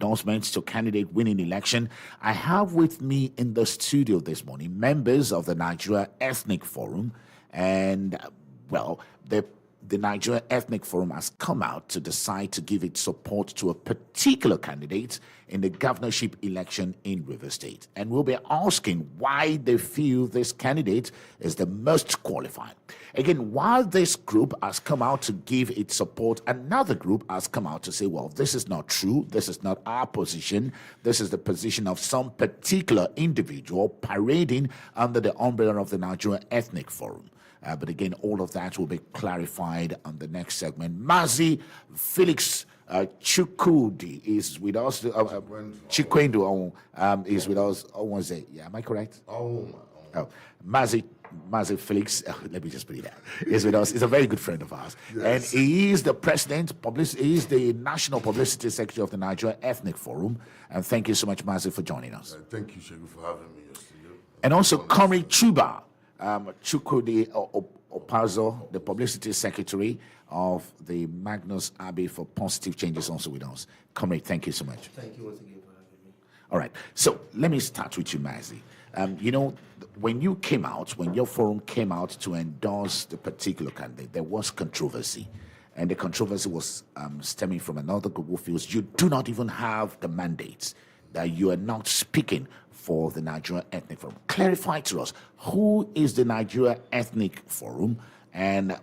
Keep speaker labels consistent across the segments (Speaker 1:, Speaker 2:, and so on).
Speaker 1: endorsements to candidate winning election. I have with me in the studio this morning members of the Nigeria Ethnic Forum, and the Nigeria Ethnic Forum has come out to decide to give its support to a particular candidate in the governorship election in Rivers State. And we'll be asking why they feel this candidate is the most qualified. Again, while this group has come out to give its support, another group has come out to say, well, this is not true. This is not our position. This is the position of some particular individual parading under the umbrella of the Nigeria Ethnic Forum. But again, all of that will be clarified on the next segment. Mazi Felix Chukwudi is with us. Chikwendu is with us. Yeah, am I correct? Mazi Felix, let me just put it out, is with us. He's a very good friend of ours. Yes. And he is the president, he is the national publicity secretary of the Nigeria Ethnic Forum. And thank you so much, Mazi, for joining us.
Speaker 2: Thank you, Shegu, for having me yesterday.
Speaker 1: And also, Comrade Chuba Chukwudi Opazo, the publicity secretary of the Magnus Abbey for Positive Changes, also with us. Comrade, thank you so much.
Speaker 3: Thank you once again for having me.
Speaker 1: All right, so let me start with you, Mazi. When your forum came out to endorse the particular candidate, there was controversy. And the controversy was stemming from another group who feels you do not even have the mandates, that you are not speaking for the Nigeria Ethnic Forum. Clarify to us, who is the Nigeria Ethnic Forum, and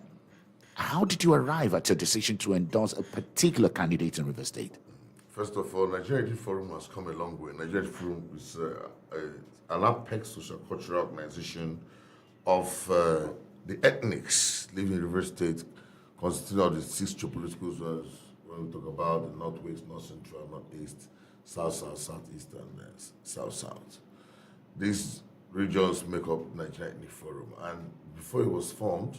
Speaker 1: how did you arrive at a decision to endorse a particular candidate in Rivers State?
Speaker 2: First of all, Nigeria Ethnic Forum has come a long way. Nigeria Ethnic Forum is an APEC social cultural organization of the ethnics living in Rivers State, consisting of the 6 geopolitical zones when we talk about the Northwest, North Central, Northeast, South, Southeast, and South. These regions make up Nigeria Ethnic Forum. And before it was formed,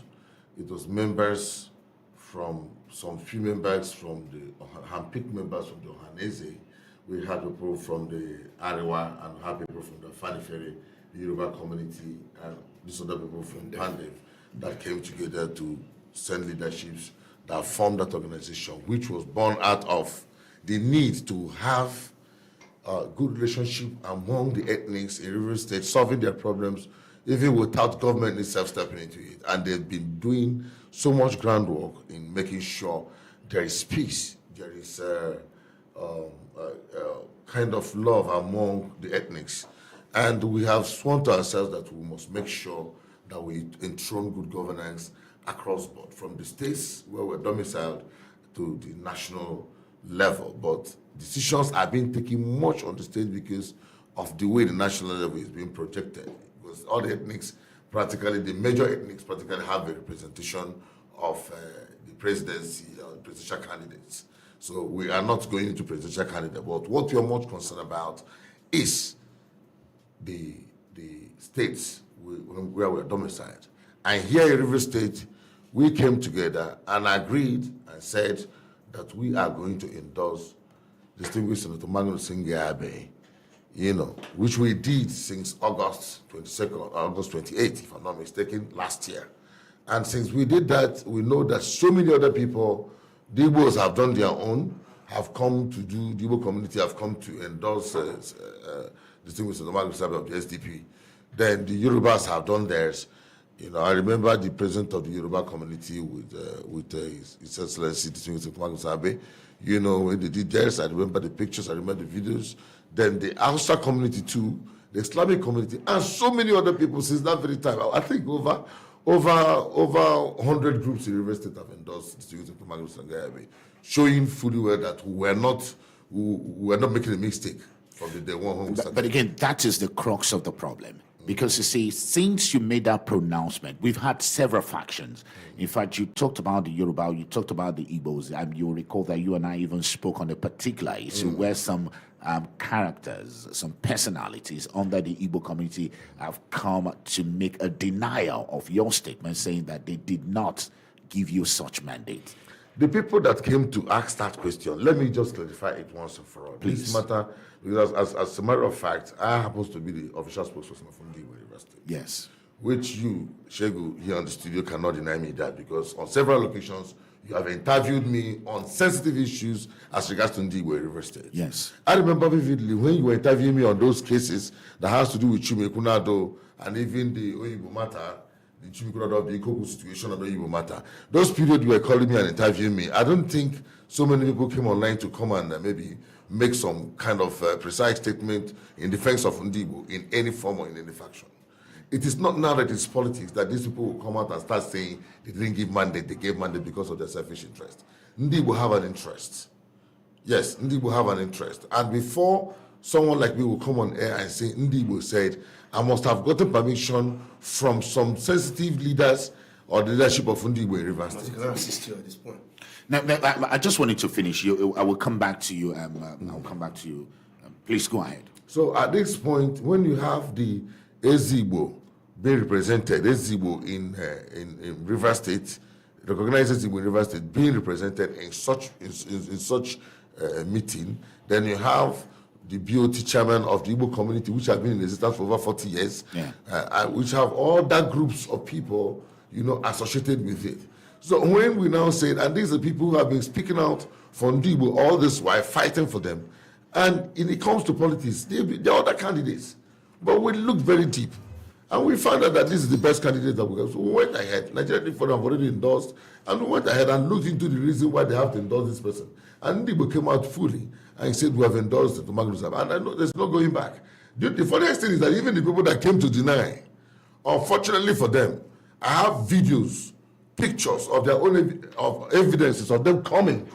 Speaker 2: it was members from some few members from the handpicked members from the Ohanese. We had people from the Arewa and had people from the Fanifere, the Yoruba community, and these other people from Pandev that came together to send leaderships that formed that organization, which was born out of the need to have a good relationship among the ethnics in Rivers State, solving their problems even without government itself stepping into it. And they've been doing so much groundwork in making sure there is peace, there is kind of love among the ethnics. And we have sworn to ourselves that we must make sure that we enthrone good governance across board, from the states where we're domiciled to the national level. But decisions are being taken much on the state because of the way the national level is being projected. Because all the ethnics, practically, the major ethnics practically have a representation of the presidency, presidential candidates. So we are not going into presidential candidate, but what we are much concerned about is the states where we're domiciled. And here in Rivers State, we came together and agreed and said that we are going to endorse distinguished Senator Magnus Abbey, which we did since August 22nd, August 28th, if I'm not mistaken, last year. And since we did that, we know that so many other people, the Igbos have done their own, have come to do, the Igbo community have come to endorse distinguished Senator Magnus Abbey of the SDP. Then the Yorubas have done theirs. I remember the president of the Yoruba community with His Excellency distinguished Magnus Abbey. When they did theirs, I remember the pictures, I remember the videos. Then the Hausa community too, the Islamic community, and so many other people since that very time. I think over 100 groups in Rivers State have endorsed distinguished Magnus Abbey, showing fully well that we were not making a mistake from the day one when we started.
Speaker 1: But again, that is the crux of the problem. Because you see, since you made that pronouncement, we've had several factions. In fact, you talked about the Yoruba, you talked about the Igbos, and you'll recall that you and I even spoke on a particular issue where some characters, some personalities under the Igbo community have come to make a denial of your statement, saying that they did not give you such mandate.
Speaker 2: The people that came to ask that question, let me just clarify it once and for all.
Speaker 1: Please.
Speaker 2: This matter, because as a matter of fact, I happen to be the official spokesperson from the University.
Speaker 1: Yes.
Speaker 2: Which you, Shegu, here on the studio cannot deny me that, because on several occasions, You have interviewed me on sensitive issues as regards to Ndigbo in River State.
Speaker 1: Yes.
Speaker 2: I remember vividly when you were interviewing me on those cases that has to do with Chume Kunado and even the Oyibo matter, the Chume Kunado, the Ikoku situation of the Oyibo matter. Those periods you were calling me and interviewing me, I don't think so many people came online to come and maybe make some kind of precise statement in defense of Ndigbo in any form or in any faction. It is not now that it's politics that these people will come out and start saying they didn't give mandate, they gave mandate because of their selfish interest. Ndigbo have an interest. Yes, Ndigbo have an interest. And before someone like me will come on air and say, Ndigbo said, I must have gotten permission from some sensitive leaders or the leadership of Ndigbo in Rivers State.
Speaker 3: Can I assist you at this point?
Speaker 1: Now, I just wanted to finish. I will come back to you. I'll come back to you. Please go ahead.
Speaker 2: So at this point, when you have the Ezigbo being represented, Ezigbo in River State, recognized Ezigbo in River State being represented in such meeting, then you have the BOT chairman of the Igbo community, which has been in existence for over 40 years, which have all that groups of people, associated with it. So when we now say, and these are people who have been speaking out for Ndigbo all this while, fighting for them, and when it comes to politics, they're other candidates. But we looked very deep, and we found out that this is the best candidate that we have. So we went ahead, Nigerian Forum have already endorsed, and we went ahead and looked into the reason why they have to endorse this person. And Ndigbo came out fully and said, we have endorsed the Tomago Lusaba. And I know there's no going back. The funniest thing is that even the people that came to deny, unfortunately for them, I have videos, pictures of their own of evidences of them coming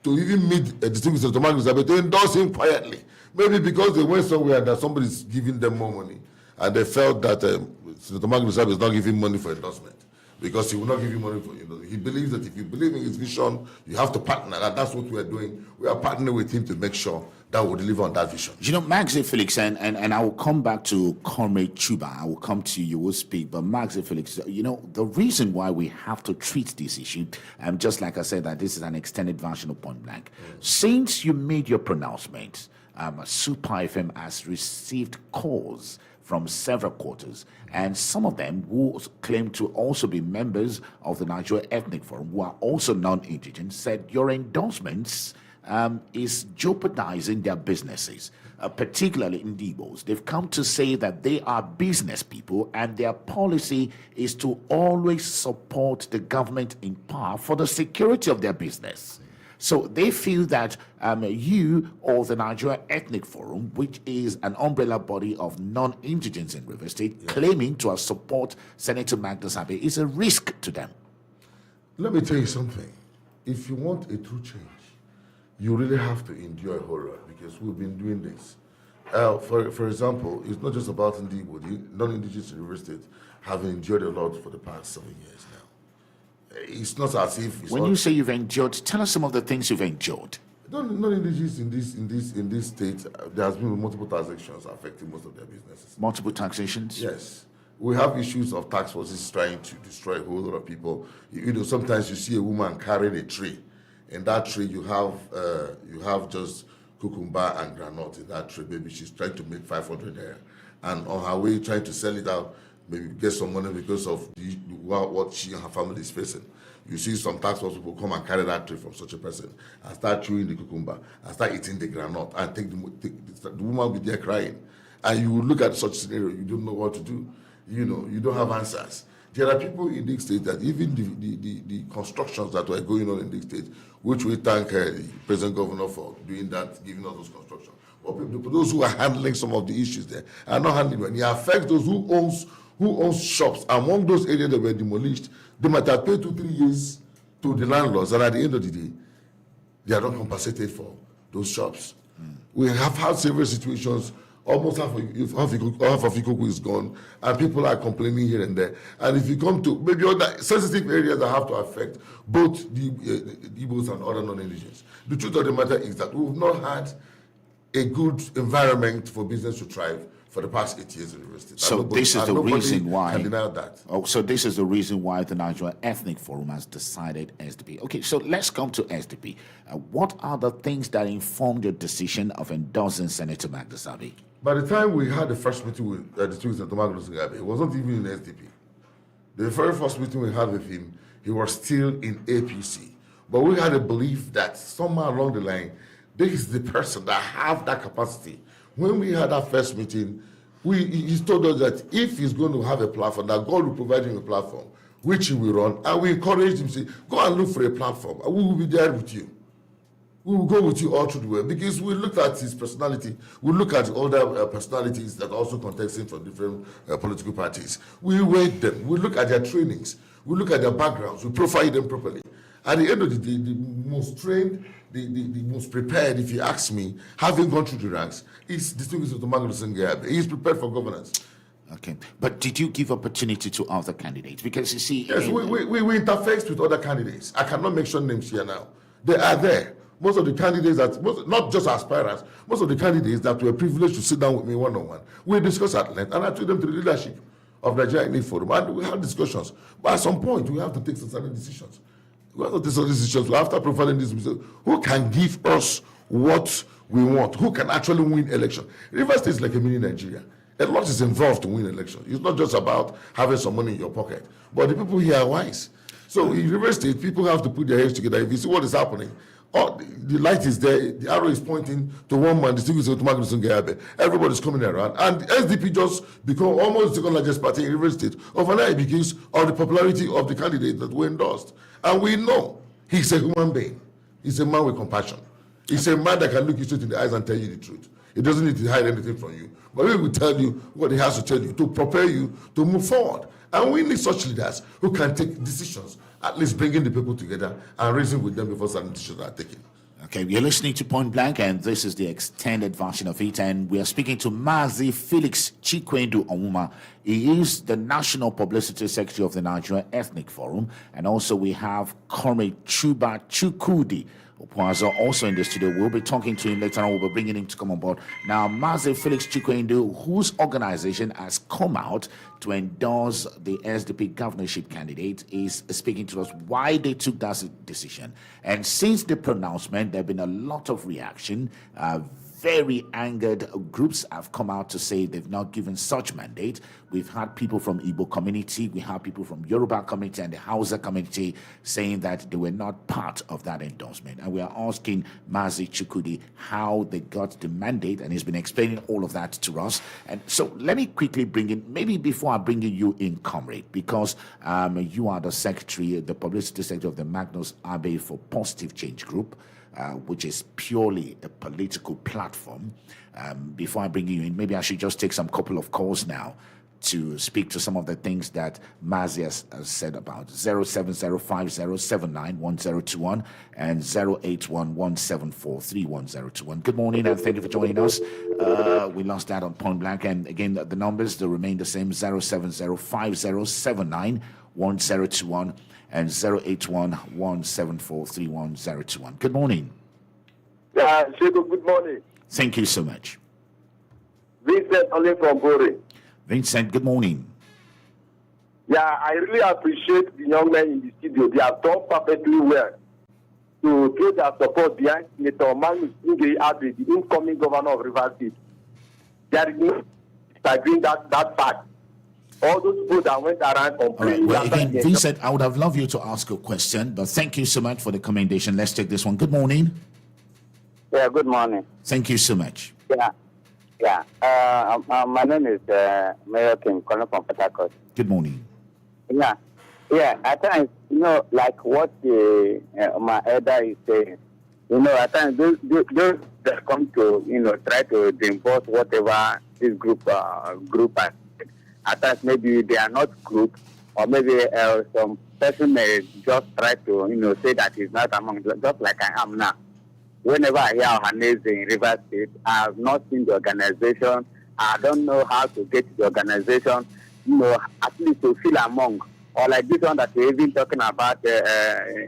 Speaker 2: to even meet a distinguished Senator Tomago Lusaba to endorse him quietly. Maybe because they went somewhere that somebody's giving them more money. And they felt that Senator Tomago Lusaba is not giving money for endorsement. Because he will not give you money for he believes that if you believe in his vision, you have to partner. And that's what we are doing. We are partnering with him to make sure that we'll deliver on that vision.
Speaker 1: Maxi Felix, and I will come back to Comrade Chuba. I will come to you, will speak. But Maxi Felix, the reason why we have to treat this issue, just like I said, that this is an extended version of Point Blank. Since you made your pronouncement, Super FM has received calls from several quarters, and some of them who claim to also be members of the Nigeria Ethnic Forum, who are also non-indigenous, said your endorsements is jeopardizing their businesses, particularly Ndigbos. They've come to say that they are business people and their policy is to always support the government in power for the security of their business. So they feel that you or the Nigeria Ethnic Forum, which is an umbrella body of non-indigenous in River State, claiming to support Senator Magda Sabe, is a risk to them.
Speaker 2: Let me tell you something. If you want a true change, you really have to endure a whole lot, because we've been doing this. For example, it's not just about Ndigbo. The non-indigenous in River State have endured a lot for the past 7 years now. It's not as if
Speaker 1: when you say you've endured, tell us some of the things you've endured.
Speaker 2: Non-indigenous in this state, there has been multiple transactions affecting most of their businesses.
Speaker 1: Multiple taxations?
Speaker 2: Yes. We have issues of tax forces trying to destroy a whole lot of people. Sometimes you see a woman carrying a tray. In that tray, you have just cucumber and granite in that tray. Maybe she's trying to make 500 naira, and on her way trying to sell it out, maybe get some money because of what she and her family is facing. You see some tax force people come and carry that tray from such a person and start chewing the cucumber and start eating the granite and take the woman will be there crying. And you look at such scenario, you don't know what to do. You don't have answers. There are people in this state that even the constructions that were going on in this state, which we thank the present governor for doing that, giving us those constructions. But those who are handling some of the issues there are not handling it. It affects those who owns shops. Among those areas that were demolished, they might have paid 2-3 years to the landlords, and at the end of the day, they are not compensated for those shops. We have had several situations. Almost half of Ikoku is gone, and people are complaining here and there. And if you come to maybe other sensitive areas that have to affect both the Igbos and other non-indigenous, the truth of the matter is that we've not had a good environment for business to thrive for the past 8 years in the university.
Speaker 1: So this is the reason why.
Speaker 2: Can deny that.
Speaker 1: Oh, so this is the reason why the Nigeria Ethnic Forum has decided SDP. Okay, so let's come to SDP. What are the things that informed your decision of endorsing Senator Magda Sabe?
Speaker 2: By the time we had the first meeting with the students at Tomago Lusaba, he wasn't even in SDP. The very first meeting we had with him, he was still in APC. But we had a belief that somewhere along the line, this is the person that have that capacity. When we had our first meeting, he told us that if he's going to have a platform, that God will provide him a platform, which he will run. And we encouraged him to say, go and look for a platform. And we will be there with you. We will go with you all through the way, because we looked at his personality. We look at other personalities that also contesting from different political parties. We weigh them. We look at their trainings. We look at their backgrounds. We profile them properly. At the end of the day, the most trained, the most prepared, if you ask me, having gone through the ranks, is distinguished Dr. Magnus Ngayabe. He is prepared for governance.
Speaker 1: Okay, but did you give opportunity to other candidates? Because you see,
Speaker 2: yes, we interfaced with other candidates. I cannot mention names here now. They are there. Most of the candidates not just aspirants, most of the candidates that were privileged to sit down with me one-on-one, we discussed at length, and I took them to the leadership of Nigeria Ethnic Forum, and we had discussions. But at some point, we have to take some certain decisions. We have to take some decisions. After profiling this, we say, who can give us what we want? Who can actually win election? Rivers State is like a mini Nigeria. A lot is involved to win election. It's not just about having some money in your pocket, but the people here are wise. So in Rivers State, people have to put their heads together. If you see what is happening, the light is there, the arrow is pointing to one man, distinguished Dr. Magnus Ngayabe. Everybody's coming around. And SDP just become almost the second largest party in Rivers State overnight because of the popularity of the candidate that were endorsed. And we know he's a human being. He's a man with compassion. He's a man that can look you straight in the eyes and tell you the truth. He doesn't need to hide anything from you. But he will tell you what he has to tell you to prepare you to move forward. And we need such leaders who can take decisions, at least bringing the people together and reason with them before certain decisions are taken.
Speaker 1: Okay, we are listening to Point Blank, and this is the extended version of it. And we are speaking to Mazi Felix Chikwendu Onwuma. He is the National Publicity Secretary of the Nigeria Ethnic Forum. And also we have Comrade Chuba Chukudi Opwazo also in the studio. We'll be talking to him later on. We'll be bringing him to come on board. Now, Mazi Felix Chikwendu, whose organization has come out to endorse the SDP governorship candidate, is speaking to us why they took that decision. And since the pronouncement, there have been a lot of reaction. Very angered groups have come out to say they've not given such mandate. We've had people from Igbo community, we have people from Yoruba community and the Hausa community saying that they were not part of that endorsement. And we are asking Mazi Chukudi how they got the mandate, and he's been explaining all of that to us. And so let me quickly bring in, maybe before I bring you in, Comrade, because you are the secretary, the publicity secretary of the Magnus Abe for Positive Change Group. Which is purely a political platform. Before I bring you in, maybe I should just take some couple of calls now to speak to some of the things that Mazi has said about 07050791021 and 08117431021. Good morning and thank you for joining us. We lost that on Point Blank, and again the numbers they remain the same: 07050791021 and 08117431021. Good morning.
Speaker 3: Yeah, Shego, good morning.
Speaker 1: Thank you so much.
Speaker 3: Vincent only from Bori.
Speaker 1: Vincent, good morning.
Speaker 3: Yeah, I really appreciate the young men in the studio. They have done perfectly well to give their support behind Senator Magnus Ngayabe, the incoming governor of Rivers State. There is no disagreeing that fact. All those people that went around complaining.
Speaker 1: Well, again, Vincent, I would have loved you to ask a question, but thank you so much for the commendation. Let's take this one. Good morning.
Speaker 4: Yeah, good morning.
Speaker 1: Thank you so much.
Speaker 4: Yeah. My name is Mayor King, calling from Port Harcourt.
Speaker 1: Good morning.
Speaker 4: Yeah. At times, like what my elder is saying, at times those that come to, try to reinforce whatever this group has. At times maybe they are not group, or maybe some person may just try to, say that he's not among, just like I am now. Whenever I hear Ohaneze in Rivers State, I have not seen the organization. I don't know how to get to the organization, at least to feel among. Or like this one that we're even talking about,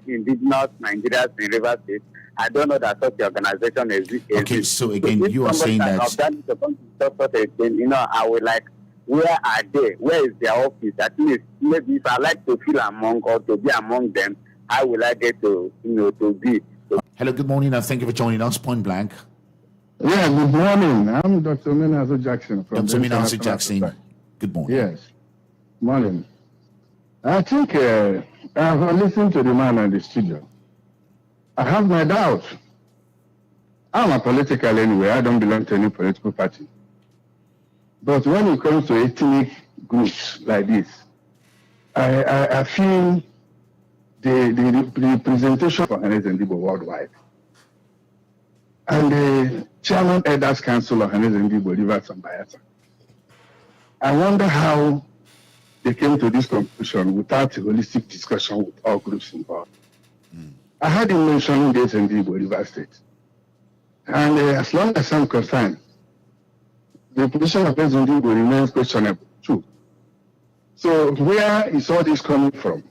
Speaker 4: indigenous Nigerians in Rivers State. I don't know that such an organization exists.
Speaker 1: Okay, so again, you are saying that...
Speaker 4: I would like, where are they? Where is their office? At least, maybe if I like to feel among or to be among them, how will I get to, to be?
Speaker 1: Hello, good morning, and thank you for joining us, Point Blank.
Speaker 5: Yeah, good morning. I'm Dr. Minazo Jackson.
Speaker 1: Dr. Minazo Jackson, good morning.
Speaker 5: Yes, morning. I think I've listened to the man at the studio. I have my doubts. I'm apolitical anyway. I don't belong to any political party. But when it comes to ethnic groups like this, I feel the representation for Ohanaeze Ndigbo worldwide and the Chairman Elders Council of Ohanaeze Ndigbo Rivers and Bayelsa, I wonder how they came to this conclusion without a holistic discussion with all groups involved. I heard him mentioning this in Ndigbo Rivers State. And as long as I'm concerned, the position of Ohanaeze Ndigbo remains questionable too. So where is all this coming from?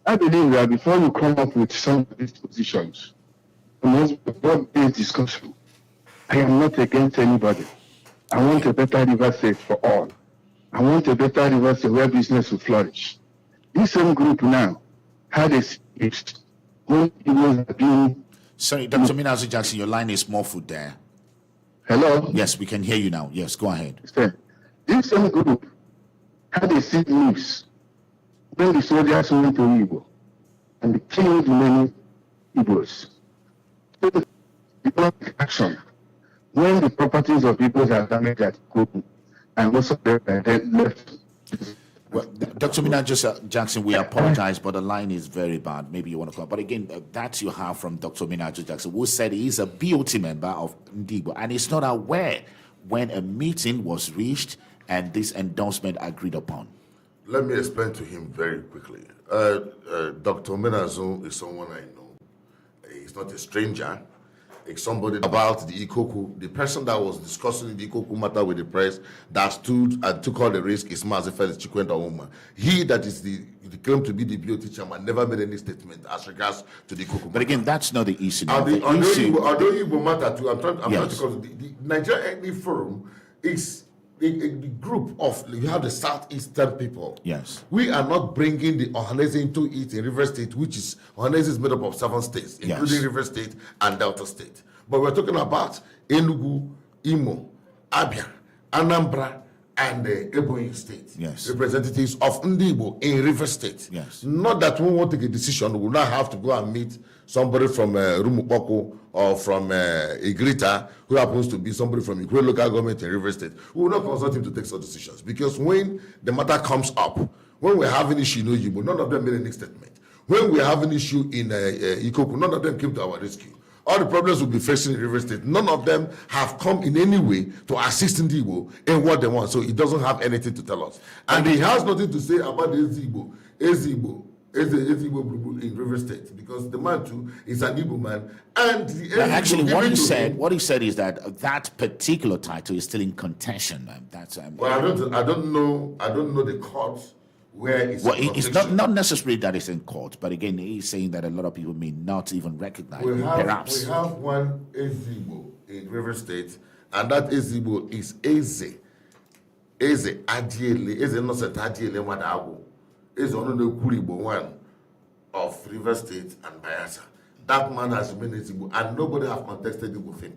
Speaker 5: I believe that before you come up with some of these positions, you must be broad-based discussion. I am not against anybody. I want a better river state for all. I want a better river state where business will flourish. This same group now had a speech when it was being...
Speaker 1: Sorry, Dr. Minazu Jackson, your line is muffled there.
Speaker 5: Hello?
Speaker 1: Yes, we can hear you now. Yes, go ahead.
Speaker 5: This same group had a sick leaves when the soldiers went to Igbo and they killed many Igbos. So the economic action when the properties of Igbos are damaged at Kogu and most of them are then left.
Speaker 1: Well, Dr. Minazu Jackson, we apologize, but the line is very bad. Maybe you want to call. But again, that you have from Dr. Minazu Jackson, who said he is a BOT member of Ndigbo and is not aware when a meeting was reached and this endorsement agreed upon.
Speaker 2: Let me explain to him very quickly. Dr. Minazu is someone I know. He's not a stranger. It's somebody about the Ikoku. The person that was discussing the Ikoku matter with the press that stood and took all the risk is Mazi Felix Chikwenda Ouma. He that is the claim to be the BOT chairman never made any statement as regards to the Ikoku.
Speaker 1: But again, that's not the issue.
Speaker 2: Although Igbo matter too, I'm trying to call the Nigeria Ethnic Forum is a group of, you have the southeastern people.
Speaker 1: Yes.
Speaker 2: We are not bringing the Ohanaeze into it in River State, which is, Ohanaeze is made up of 7 states, including
Speaker 1: Yes.
Speaker 2: River State and Delta State. But we're talking about Enugu, Imo, Abia, Anambra, and Ebonyi State.
Speaker 1: Yes.
Speaker 2: Representatives of Ndigbo in River State.
Speaker 1: Yes.
Speaker 2: Not that we won't take a decision, we will not have to go and meet somebody from Rumupoko or from Igrita, who happens to be somebody from Ikwe local government in River State. We will not consult him to take such decisions, because when the matter comes up, when we have an issue in Oyibo, none of them made any statement. When we have an issue in Ikoku, none of them came to our rescue. All the problems we'll be facing in River State, none of them have come in any way to assist Ndigbo in what they want. So he doesn't have anything to tell us. And he has nothing to say about the Ezigbo in River State, because the man too is an Igbo man. And
Speaker 1: actually, what he said is that that particular title is still in contention. That's
Speaker 2: well, I don't know the court where it's.
Speaker 1: Well, it's not necessarily that it's in court, but again, he's saying that a lot of people may not even recognize it. Perhaps
Speaker 2: we have one Ezigbo in River State, and that Ezigbo is Eze Adiele, Eze Innocent Adiele Madago. Is on the Kuribo one of River State and Bayelsa. That man has remained Ezigbo, and nobody have contested it with him,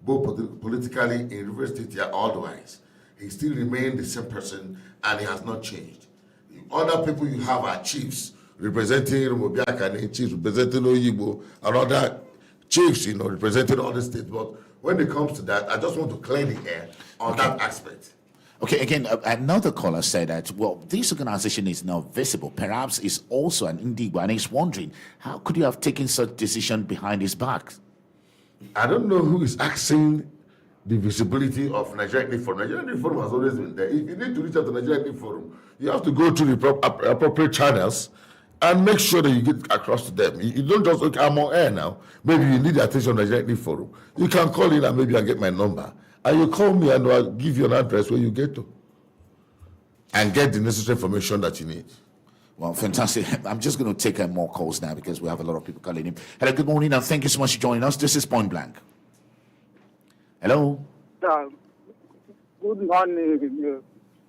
Speaker 2: both politically in River State or otherwise. He still remained the same person, and he has not changed. The other people you have are chiefs representing Rumobiakane, chiefs representing Oyibo, and other chiefs, representing all the states. But when it comes to that, I just want to clear the air on that aspect.
Speaker 1: Okay, again, another caller said that, well, this organization is not visible. Perhaps it's also an Ndigbo, and he's wondering, how could you have taken such decision behind his back?
Speaker 2: I don't know who is asking the visibility of Nigeria Ethnic Forum. Nigeria Ethnic Forum has always been there. If you need to reach out to Nigeria Ethnic Forum, you have to go through the appropriate channels and make sure that you get across to them. You don't just, okay, I'm on air now. Maybe you need the attention of Nigeria Ethnic Forum. You can call in and maybe I'll get my number. And you call me and I'll give you an address where you get to and get the necessary information that you need.
Speaker 1: Well, fantastic. I'm just going to take more calls now because we have a lot of people calling in. Hello, good morning, and thank you so much for joining us. This is Point Blank. Hello.
Speaker 6: Good morning.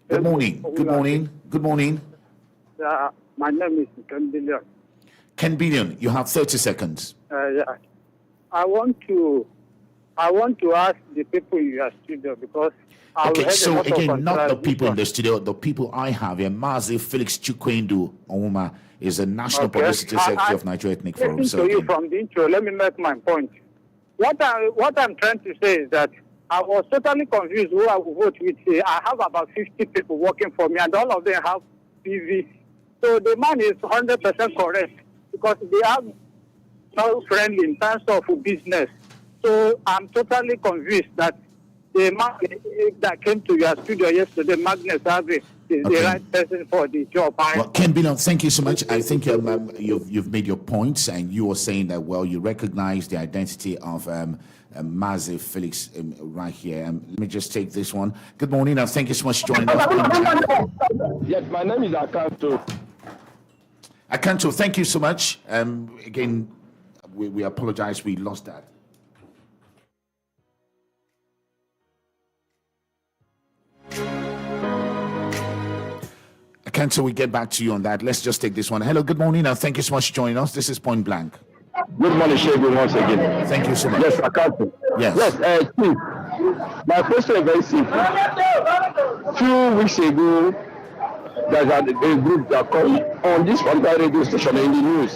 Speaker 1: Good morning. Good morning. Good morning.
Speaker 6: My name is Ken Billion.
Speaker 1: Ken Billion, you have 30 seconds.
Speaker 6: I want to ask the people in your studio, because
Speaker 1: okay, so again, not the people in the studio, the people I have here, Mazi Felix Chikwenda Ouma is the National
Speaker 6: Okay.
Speaker 1: Publicity Secretary of Nigeria Ethnic Forum.
Speaker 6: Listen to you from the intro. Let me make my point. What I'm trying to say is that I was totally confused who I would vote with. I have about 50 people working for me, and all of them have PV. So the man is 100% correct because they are not friendly in terms of business. So I'm totally convinced that the man that came to your studio yesterday, Magnus Abbey, is the right person for the job.
Speaker 1: Well, Ken Bilon, thank you so much. I think you've made your points, and you were saying that, well, you recognize the identity of Mazi Felix right here. Let me just take this one. Good morning, and thank you so much for joining us.
Speaker 5: Yes, my name is Akanto.
Speaker 1: Akanto, thank you so much. Again, we apologize, we lost that. Akanto, we get back to you on that. Let's just take this one. Hello, good morning, and thank you so much for joining us. This is Point Blank.
Speaker 5: Good morning, Shegun, once again.
Speaker 1: Thank you so much.
Speaker 5: Yes, Akanto.
Speaker 1: Yes.
Speaker 5: Steve, my question is very simple. Few weeks ago, there's a group that come on this particular radio station in the news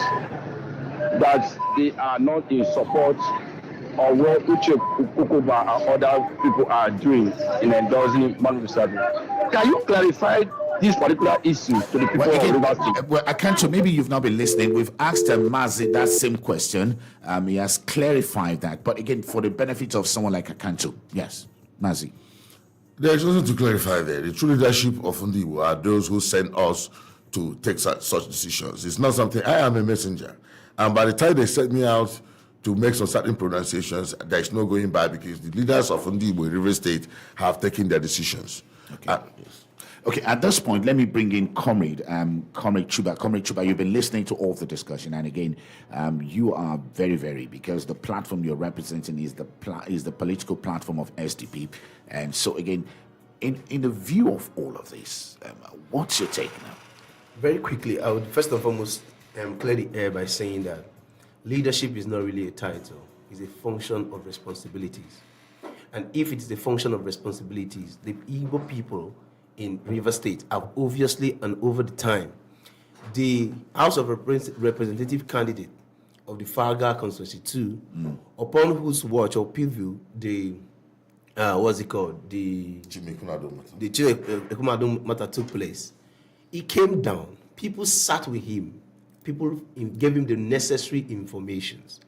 Speaker 5: that they are not in support of what Uche Kukuba and other people are doing in endorsing Manu Sabi. Can you clarify this particular issue to the people of Rivers State?
Speaker 1: Well, Akanto, maybe you've not been listening. We've asked Mazi that same question. He has clarified that. But again, for the benefit of someone like Akanto, yes, Mazi.
Speaker 2: There's nothing to clarify there. The true leadership of Ndiwo are those who send us to take such decisions. It's not something, I am a messenger. And by the time they send me out to make some certain pronunciations, there is no going back because the leaders of Ndiwo in River State have taken their decisions.
Speaker 1: Okay. Okay, at this point, let me bring in Comrade Chuba. Comrade Chuba, you've been listening to all of the discussion, and again, you are very, because the platform you're representing is the political platform of SDP, and so again, in the view of all of this, what's your take now?
Speaker 7: Very quickly, I would first and foremost clear the air by saying that leadership is not really a title; it's a function of responsibilities, and if it's the function of responsibilities, the Igbo people in River State have obviously and over the time, the House of Representative candidate of the Farga constituency 2, upon whose watch or preview the what's it called, the Ekumado matter took place, he came down, people sat with him, people gave him the necessary informations.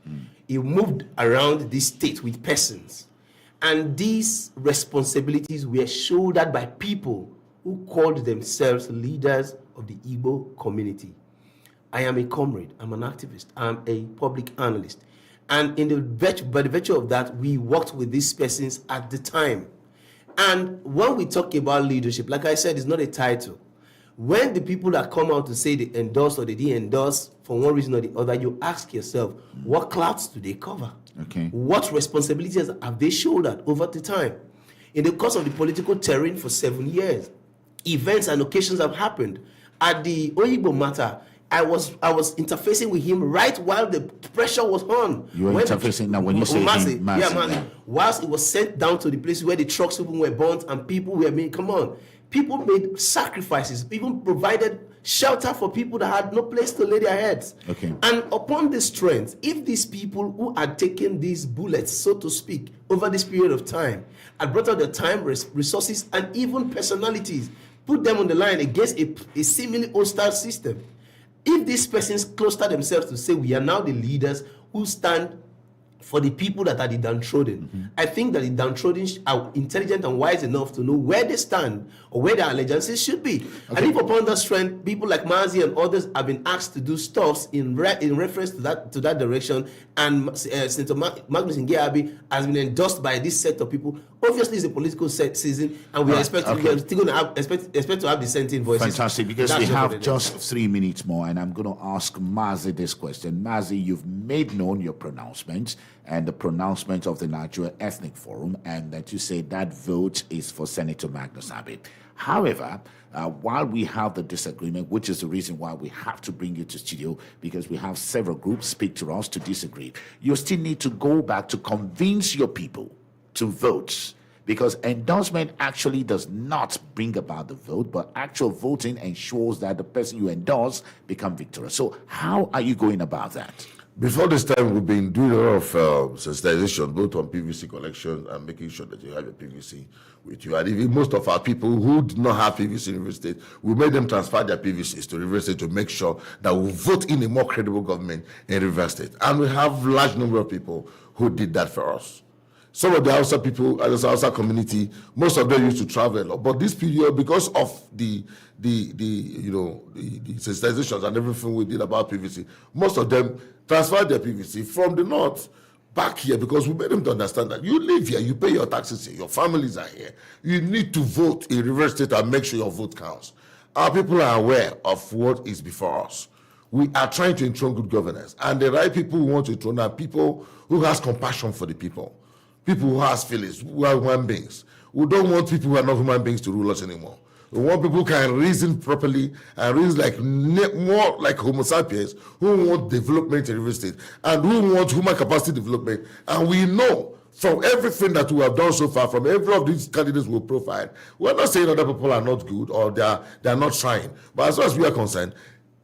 Speaker 7: He moved around the state with persons, and these responsibilities were shouldered by people who called themselves leaders of the Igbo community. I am a comrade, I'm an activist, I'm a public analyst. And by the virtue of that, we worked with these persons at the time. And when we talk about leadership, like I said, it's not a title. When the people that come out to say they endorse or they didn't endorse for one reason or the other, you ask yourself, what clouds do they cover?
Speaker 1: Okay.
Speaker 7: What responsibilities have they shouldered over the time? In the course of the political terrain for 7 years, events and occasions have happened. At the Oyigbo matter, I was interfacing with him right while the pressure was on.
Speaker 1: You were interfacing now when you say
Speaker 7: Mazi,
Speaker 1: him, Mazi.
Speaker 7: yeah, Mazi. Whilst it was sent down to the place where the trucks even were burnt and people were made, come on. People made sacrifices, even provided shelter for people that had no place to lay their heads.
Speaker 1: Okay.
Speaker 7: And upon this strength, if these people who had taken these bullets, so to speak, over this period of time, had brought out their time, resources, and even personalities, put them on the line against a seemingly hostile system. If these persons cluster themselves to say we are now the leaders who stand for the people that are the downtrodden, I think that the downtrodden are intelligent and wise enough to know where they stand or where their allegiances should be. Okay. And if upon that strength, people like Mazi and others have been asked to do stuffs in reference to that direction, and Senator Magnus Ngeabi has been endorsed by this set of people, obviously it's a political season, and we are still going to expect to have dissenting voices.
Speaker 1: Fantastic, because we have just 3 minutes more, and I'm going to ask Mazi this question. Mazi, you've made known your pronouncement and the pronouncement of the Nigeria Ethnic Forum, and that you say that vote is for Senator Magnus Abbey. However, while we have the disagreement, which is the reason why we have to bring you to studio, because we have several groups speak to us to disagree, you still need to go back to convince your people to vote because endorsement actually does not bring about the vote, but actual voting ensures that the person you endorse become victorious. So how are you going about that?
Speaker 2: Before this time, we've been doing a lot of sensitization, both on PVC collection and making sure that you have your PVC with you. And even most of our people who did not have PVC in River State, we made them transfer their PVCs to River State to make sure that we vote in a more credible government in River State. And we have large number of people who did that for us. Some of the Hausa people, the Hausa community, most of them used to travel a lot. But this period, because of the sensitizations and everything we did about PVC, most of them transferred their PVC from the north back here, because we made them to understand that you live here, you pay your taxes here, your families are here. You need to vote in River State and make sure your vote counts. Our people are aware of what is before us. We are trying to enthrone good governance, and the right people who want to enthrone are people who has compassion for the people. People who has feelings, who are human beings. We don't want people who are not human beings to rule us anymore. We want people who can reason properly and reason like more like Homo sapiens, who want development in River State and who want human capacity development. And we know from everything that we have done so far, from every of these candidates we profiled, we're not saying other people are not good or they are not trying. But as far as we are concerned,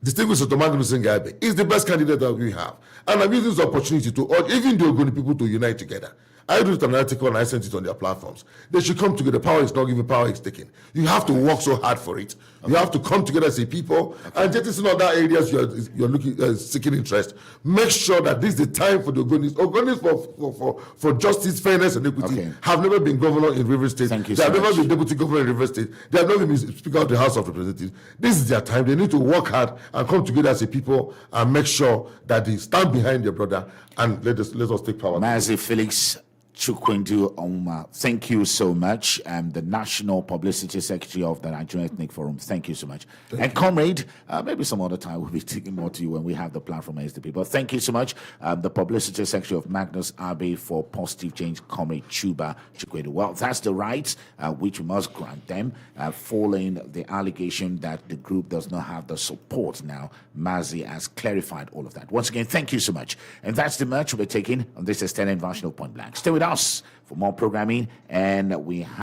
Speaker 2: distinguished Otomagu Nsengabe is the best candidate that we have. And I'm using this opportunity to urge even the Ogoni people to unite together. I wrote an article and I sent it on their platforms. They should come together. Power is not given, power is taken. You have to work so hard for it. You have to come together as a people and just in other areas you're looking seeking interest. Make sure that this is the time for the Ogonis. Ogonis for justice, fairness, and equity have never been governor in River State.
Speaker 1: Thank you
Speaker 2: they
Speaker 1: so
Speaker 2: have
Speaker 1: much.
Speaker 2: never been deputy governor in River State. They have never been Speaker of the House of Representatives. This is their time. They need to work hard and come together as a people and make sure that they stand behind their brother and let us take power.
Speaker 1: Mazi Felix Chukwendu Ouma, thank you so much. The National Publicity Secretary of the Nigerian Ethnic Forum, thank you so much. And comrade, maybe some other time we'll be taking more to you when we have the platform as the people. Thank you so much. The Publicity Secretary of Magnus Abbey for Positive Change, comrade Chuba Chukwendu. Well, that's the right which we must grant them, following the allegation that the group does not have the support now. Mazi has clarified all of that. Once again, thank you so much. And that's the match we're taking on this extended version of Point Blank. Stay with us for more programming, and we have